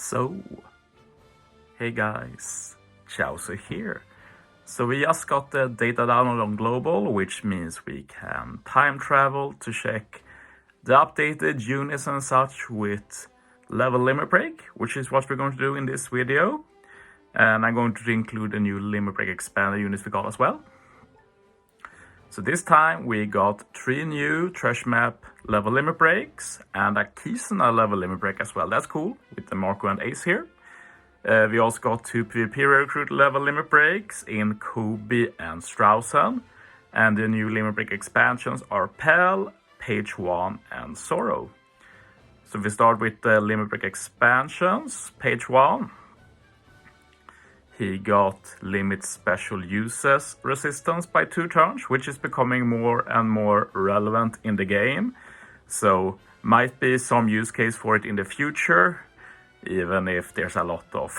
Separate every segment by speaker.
Speaker 1: So, hey guys, Chauzu here. So we just got the data download on global, which means we can time travel to check the updated units and such with level limit break, which is what we're going to do in this video. And I'm going to include a new limit break expanded units we got as well. So this time we got 3 new trash map level limit breaks and a Kizuna level limit break as well. That's cool with the Marco and Ace here. We also got 2 PVP recruit level limit breaks in Kobe and Chauzu. And the new limit break expansions are Pell, Page 1 and Sorrow. So we start with the limit break expansions. Page 1. He got limit special uses resistance by 2 turns, which is becoming more and more relevant in the game. So might be some use case for it in the future, even if there's a lot of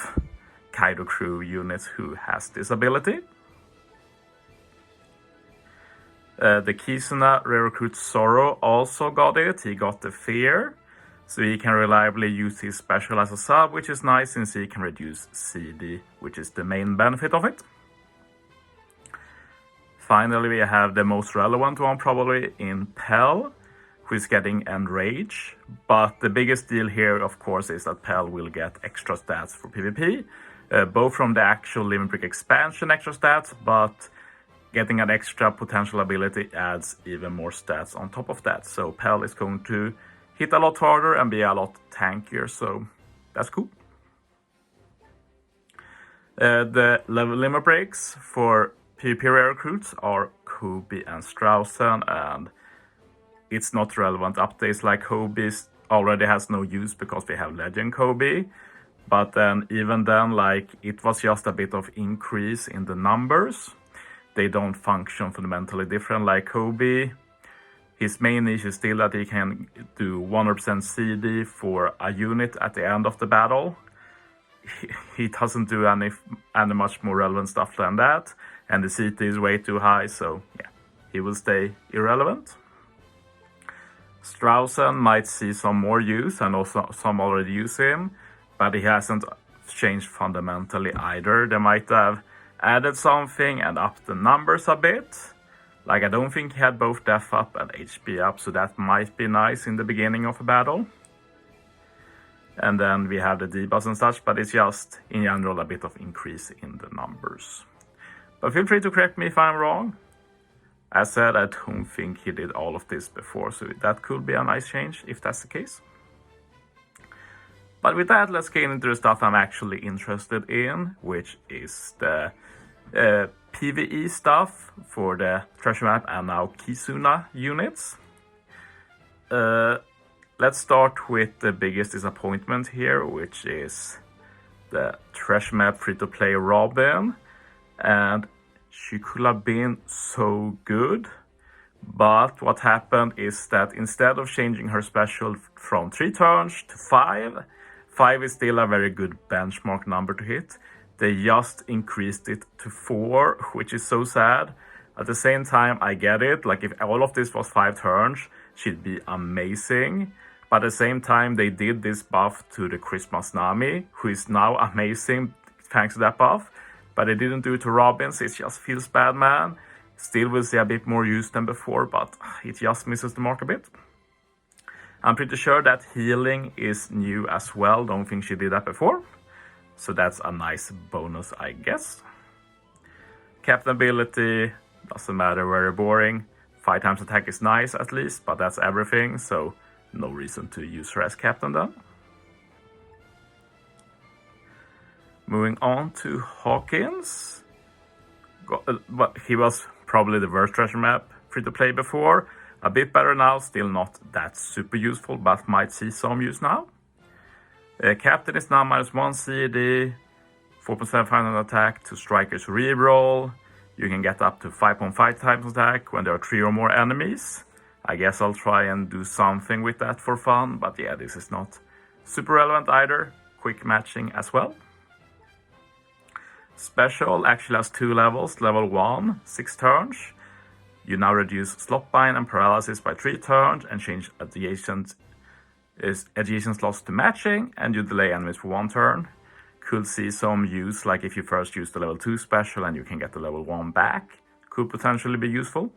Speaker 1: Kaido crew units who has this ability. The Kizuna recruit Sorrow also got it. He got the Fear. So he can reliably use his special as a sub, which is nice since he can reduce CD, which is the main benefit of it. Finally, we have the most relevant one probably in Pell, who is getting Enrage. But the biggest deal here, of course, is that Pell will get extra stats for PvP, both from the actual limit break expansion extra stats, but getting an extra potential ability adds even more stats on top of that. So Pell is going to hit a lot harder and be a lot tankier, so that's cool. The level limit breaks for PvP rare recruits are Kobe and Chauzu, and it's not relevant updates like Kobe already has no use because we have Legend Kobe. But then even then, like, it was just a bit of increase in the numbers. They don't function fundamentally different like Kobe. His main issue is still that he can do 100% CD for a unit at the end of the battle. He doesn't do any much more relevant stuff than that. And the CT is way too high, so yeah, he will stay irrelevant. Chauzu might see some more use, and also some already use him, but he hasn't changed fundamentally either. They might have added something and upped the numbers a bit. Like, I don't think he had both def up and HP up, so that might be nice in the beginning of a battle. And then we have the debuffs and such, but it's just, in general, a bit of increase in the numbers. But feel free to correct me if I'm wrong. As said, I don't think he did all of this before, so that could be a nice change if that's the case. But with that, let's get into the stuff I'm actually interested in, which is the PvE stuff for the treasure map and now Kizuna units. Let's start with the biggest disappointment here, which is the treasure map free-to-play Robin. And she could have been so good, but what happened is that instead of changing her special from 3 turns to 5, 5 is still a very good benchmark number to hit. They just increased it to 4, which is so sad. At the same time, I get it. Like, if all of this was 5 turns, she'd be amazing. But at the same time, they did this buff to the Christmas Nami, who is now amazing thanks to that buff. But they didn't do it to Robin, so it just feels bad, man. Still will see a bit more use than before, but it just misses the mark a bit. I'm pretty sure that healing is new as well. Don't think she did that before. So that's a nice bonus, I guess. Captain ability, doesn't matter, very boring. 5 times attack is nice at least, but that's everything, so no reason to use her as captain then. Moving on to Hawkins. He was probably the worst treasure map free to play before. A bit better now, still not that super useful, but might see some use now. Captain is now -1 CD, 4.7 final attack to strikers reroll. You can get up to 5.5 times attack when there are 3 or more enemies. I guess I'll try and do something with that for fun, but yeah, this is not super relevant either. Quick matching as well. Special actually has 2 levels. Level 1, 6 turns. You now reduce slot bind and paralysis by 3 turns and change adjacent is adjacent slots to matching, and you delay enemies for 1 turn. Could see some use, like if you first use the level 2 special and you can get the level 1 back. Could potentially be useful.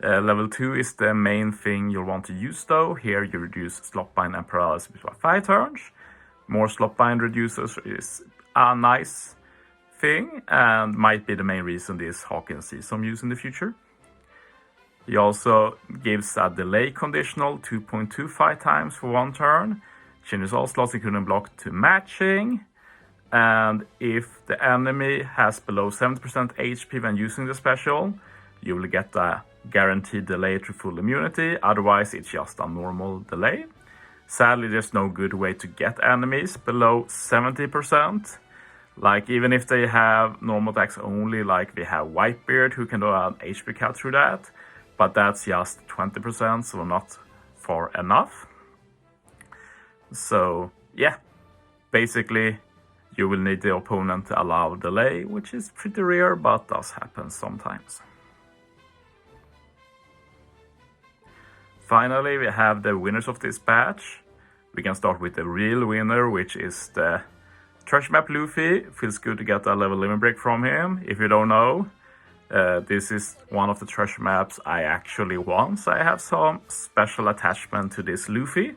Speaker 1: Level 2 is the main thing you'll want to use though. Here you reduce slot bind and paralysis by 5 turns. More slot bind reducers is a nice thing and might be the main reason this Hawkins sees some use in the future. He also gives a delay conditional 2.25 times for 1 turn. Changes all slots including block to matching. And if the enemy has below 70% HP when using the special, you will get a guaranteed delay to full immunity. Otherwise, it's just a normal delay. Sadly, there's no good way to get enemies below 70%. Like, even if they have normal attacks only, like we have Whitebeard who can do an HP cut through that. But that's just 20%, so not far enough. So, yeah. Basically, you will need the opponent to allow delay, which is pretty rare, but does happen sometimes. Finally, we have the winners of this batch. We can start with the real winner, which is the Treasure Map Luffy. Feels good to get a level limit break from him. If you don't know, this is one of the treasure maps I actually won. So I have some special attachment to this Luffy.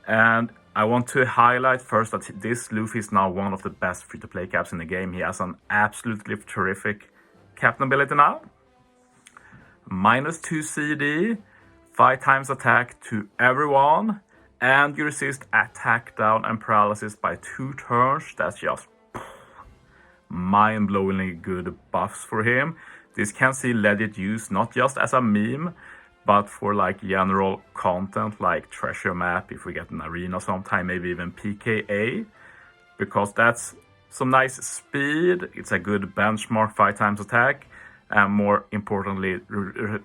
Speaker 1: And I want to highlight first that this Luffy is now one of the best free-to-play caps in the game. He has an absolutely terrific captain ability now. -2 CD, 5 times attack to everyone, and you resist attack down and paralysis by 2 turns. That's just mind-blowingly good buffs for him. This can see legit use not just as a meme, but for like general content like treasure map, if we get an arena sometime, maybe even PKA, because that's some nice speed. It's a good benchmark, 5 times attack, and more importantly,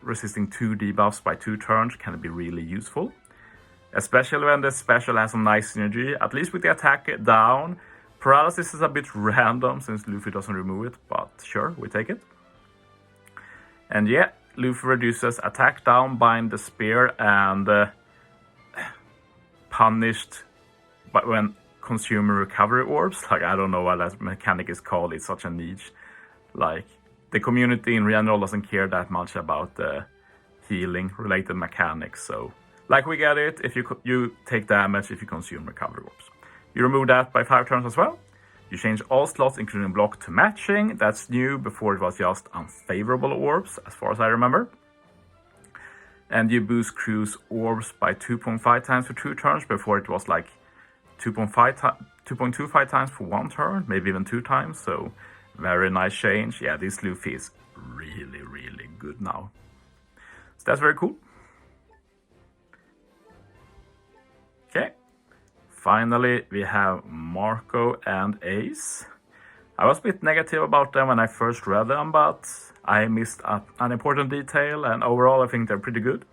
Speaker 1: resisting 2 debuffs by 2 turns can be really useful. Especially when the special has some nice synergy, at least with the attack down. Paralysis is a bit random since Luffy doesn't remove it, but sure, we take it. And yeah, Luffy reduces attack down, bind the spear, and punished when consumer recovery orbs. Like, I don't know what that mechanic is called, it's such a niche. Like, the community in general doesn't care that much about the healing related mechanics, so like we get it, if you take damage if you consume recovery orbs. You remove that by 5 turns as well. You change all slots including block to matching. That's new, before it was just unfavorable orbs as far as I remember. And you boost crew's orbs by 2.5 times for 2 turns. Before it was like 2.25 times for 1 turn, maybe even 2 times. So very nice change. Yeah, this Luffy is really, really good now. So that's very cool. Okay. Finally, we have Marco and Ace. I was a bit negative about them when I first read them, but I missed an important detail, and overall I think they're pretty good.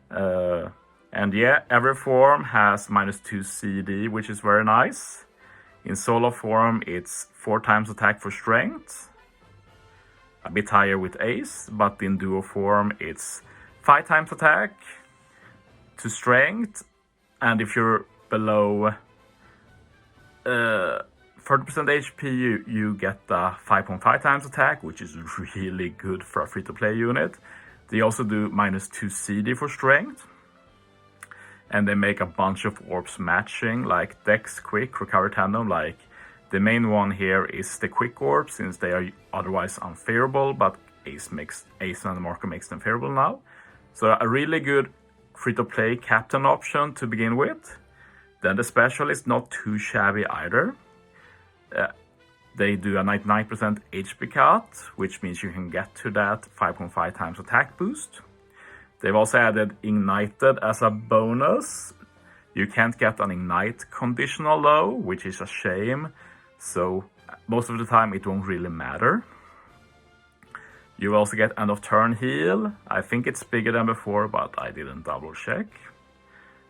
Speaker 1: And yeah, every form has -2 CD, which is very nice. In solo form, it's 4 times attack for strength. A bit higher with Ace, but in duo form, it's 5 times attack to strength. And if you're below 30% HP, you get the 5.5 times attack, which is really good for a free-to-play unit. They also do -2 CD for strength. And they make a bunch of orbs matching, like DEX, Quick, Recover Tandem. Like, the main one here is the Quick Orb, since they are otherwise unfavorable, but Ace and Marco makes them favorable now. So a really good free-to-play captain option to begin with. Then the special is not too shabby either. They do a 99% HP cut, which means you can get to that 5.5 times attack boost. They've also added Ignited as a bonus. You can't get an Ignite conditional though, which is a shame. So most of the time it won't really matter. You also get end of turn heal. I think it's bigger than before, but I didn't double check.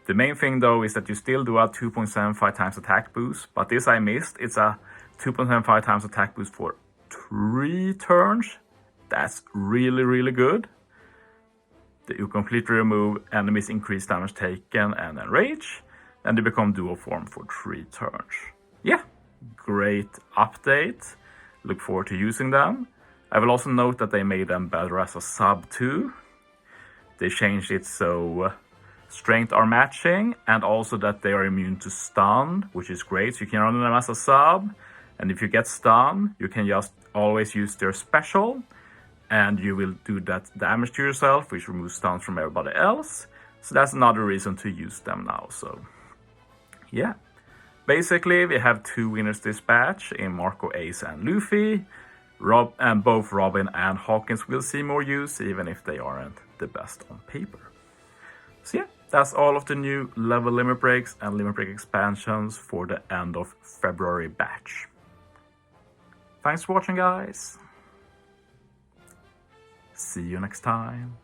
Speaker 1: The main thing though is that you still do a 2.75 times attack boost, but this I missed. It's a 2.75 times attack boost for 3 turns. That's really, really good. You completely remove enemies' increased damage taken and enrage, and they become dual form for 3 turns. Yeah, great update. Look forward to using them. I will also note that they made them better as a sub too. They changed it so strength are matching, and also that they are immune to stun, which is great. So you can run them as a sub, and if you get stunned, you can just always use their special, and you will do that damage to yourself, which removes stuns from everybody else. So that's another reason to use them now. So yeah, basically we have 2 winners this batch in Marco, Ace, and Luffy. Both Robin and Hawkins will see more use, even if they aren't the best on paper. So yeah, that's all of the new level limit breaks and limit break expansions for the end of February batch. Thanks for watching, guys. See you next time.